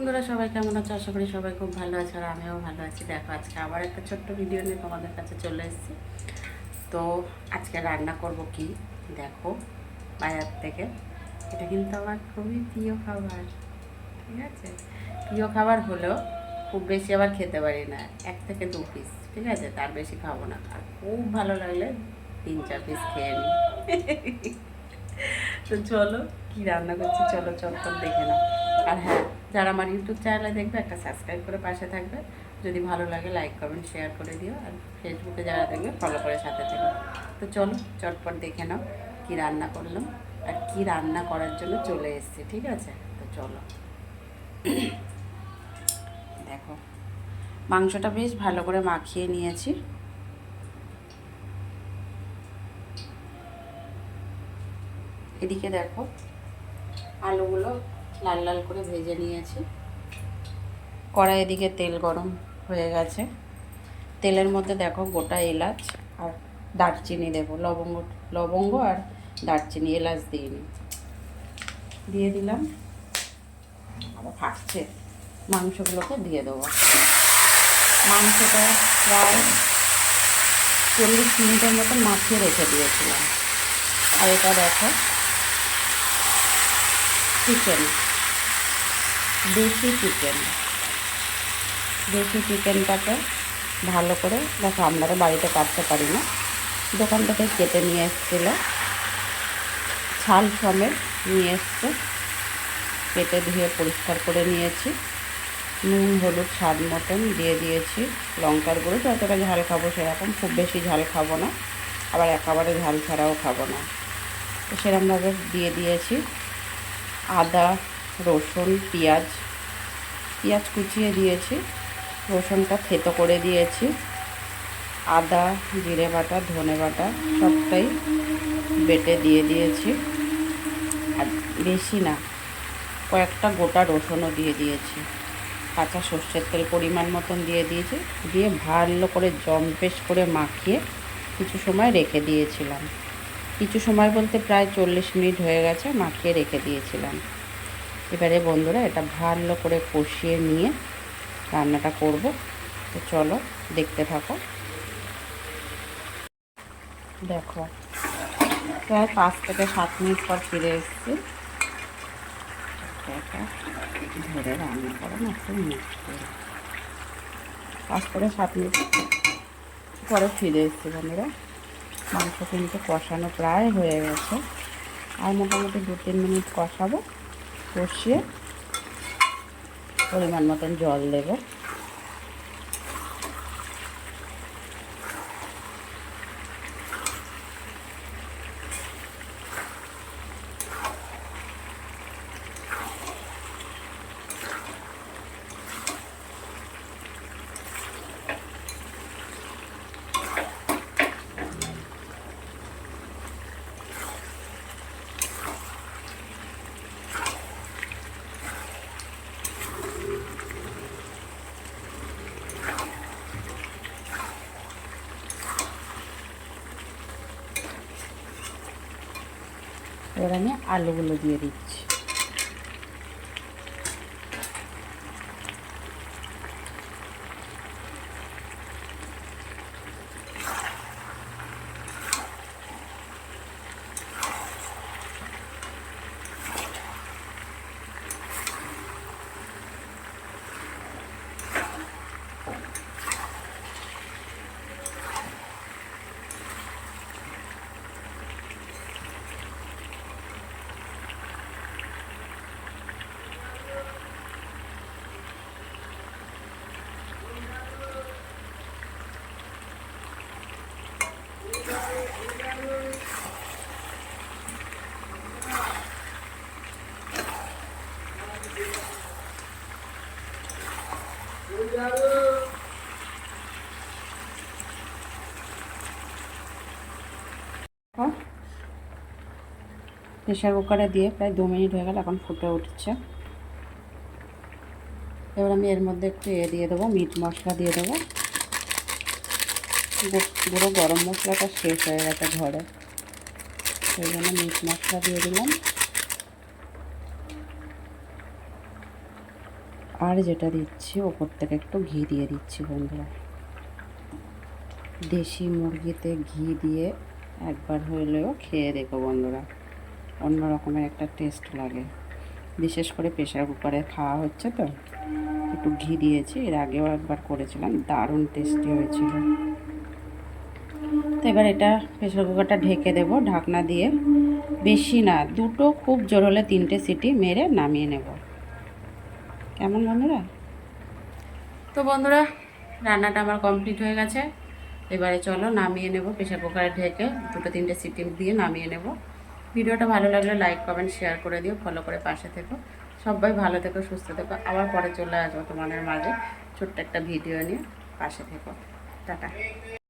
বন্ধুরা সবাই কেমন আছো? আশা করি সবাই খুব ভালো আছে, আর আমিও ভালো আছি। দেখো, আজকে আবার একটা ছোট্ট ভিডিও নিয়ে তোমাদের কাছে চলে এসেছি। তো আজকে রান্না করব কি দেখো, বাজার থেকে। এটা কিন্তু আমার খুবই প্রিয় খাবার, ঠিক আছে? প্রিয় খাবার হলেও খুব বেশি আবার খেতে পারি না, 1 থেকে 2 পিস, ঠিক আছে? তার বেশি খাবো না। আর খুব ভালো লাগলে 3-4 পিস খেয়ে নিই। তো চলো, কি রান্না করছি চলো চটপট দেখে নাও। আর হ্যাঁ, যারা আমার ইউটিউব চ্যানেলে দেখবে একটা সাবস্ক্রাইব করে পাশে থাকবে। যদি ভালো লাগে লাইক কমেন্ট শেয়ার করে দিও। আর ফেসবুকে যারা দেখবে ফলো করে সাথে থেকো। তো চলো চটপট দেখে নাও কি রান্না করলাম আর কি রান্না করার জন্য চলে এসেছি, ঠিক আছে? তো চলো দেখো, মাংসটা বেশ ভালো করে মাখিয়ে নিয়েছি। এদিকে দেখো, আলুগুলো লাল লাল করে ভেজে নিয়েছি। কড়াই এদিকে তেল গরম হয়ে গেছে। তেলের মধ্যে দেখো গোটা এলাচ আর দারচিনি দেবো, লবঙ্গ আর দারচিনি, এলাচ দিয়ে দিলাম। আবার ফাটছে। মাংসগুলোকে দিয়ে দেবো। মাংসটা প্রায় 40 মিনিটের মতন মাখিয়ে রেখে দিয়েছিলাম। আর এটা দেখো, চিকেন, দেশি চিকেন। দেশি চিকেনটাকে ভালো করে দেখো, আমরা তো বাড়িতে কাটতে পারি না, দোকান থেকে কেটে নিয়ে এসেছিল, ছাল সমেত নিয়ে এসছে। কেটে ধুয়ে পরিষ্কার করে নিয়েছি। নুন হলুদ স্বাদ মতন দিয়ে দিয়েছি। লঙ্কার গুঁড়ো, যতটা ঝাল খাবো সেরকম, খুব বেশি ঝাল খাবো না, আবার একেবারে ঝাল ছাড়াও খাবো না, তো সেরকমভাবে দিয়ে দিয়েছি। আদা রসুন পেঁয়াজ কুচিয়ে দিয়েছি। রসুনটা থেতো করে দিয়েছি। আদা জিরে বাটা ধনে বাটা সবটাই বেটে দিয়ে দিয়েছি। আর বেশি না, কয়েকটা গোটা রসুনও দিয়ে দিয়েছি। কাঁচা সর্ষের তেল পরিমাণ মতন দিয়ে দিয়েছি। দিয়ে ভালো করে জম্পেশ করে মাখিয়ে কিছু সময় রেখে দিয়েছিলাম। কিছু সময় বলতে প্রায় 40 মিনিট হয়ে গেছে মাখিয়ে রেখে দিয়েছিলাম। এবারে বন্ধুরা, এটা ভালো করে কষিয়ে নিয়ে রান্নাটা করব। তো চলো দেখতে থাকো। দেখো, প্রায় 5 থেকে 7 মিনিট পর ফিরে এসেছি। ধরে রান্না করো না, খুব মুশকিল। 5 থেকে 7 মিনিট পরে ফিরে এসেছি বন্ধুরা। মাংস কিন্তু কষানো প্রায় হয়ে গেছে। আর মোটামুটি 2-3 মিনিট কষাবো। কষিয়ে পরিমাণ মতন জল দেবো। এবার আমি আলুগুলো দিয়ে দিচ্ছি। প্রেশার কুকারে দিয়ে প্রায় 2 মিনিট হয়ে গেল, এখন ফুটে উঠছে। এবার আমি এর মধ্যে একটু দিয়ে দেবো, মিট মশলা দিয়ে দেবো। গুঁড়ো গরম মশলাটা শেষ হয়ে গেছে ঘরে, সেই জন্য মিট মশলা দিয়ে দিলাম। আর যেটা দিচ্ছি ওপর থেকে একটু ঘি দিয়ে দিচ্ছি বন্ধুরা। দেশি মুরগিতে ঘি দিয়ে একবার হলেও খেয়ে দেখো বন্ধুরা, অন্য রকমের একটা টেস্ট লাগে। বিশেষ করে প্রেশার কুকারে খাওয়া হচ্ছে তো একটু ঘি দিয়েছি, এর আগেও একবার করেছিলাম, দারুণ টেস্টি হয়েছিল। তো এবার এটা প্রেশার কুকারটা ঢেকে দেবো ঢাকনা দিয়ে, বেশি না, দুটো, খুব জোর হলে 3টে সিটি মেরে নামিয়ে নেব। কেমন বন্ধুরা? তো বন্ধুরা, রান্নাটা আমার কমপ্লিট হয়ে গেছে। এবারে চলো নামিয়ে নেব, প্রেশার কুকারে ঢেকে 2-3টে সিটি দিয়ে নামিয়ে নেব। ভিডিওটা ভালো লাগলে লাইক কমেন্ট শেয়ার করে দিও, ফলো করে পাশে থেকো। সবাই ভালো থেকো, সুস্থ থেকো। আবার পরে চলে আসবো তোমাদের মাঝে ছোট্ট একটা ভিডিও নিয়ে। পাশে থেকো। টাটা।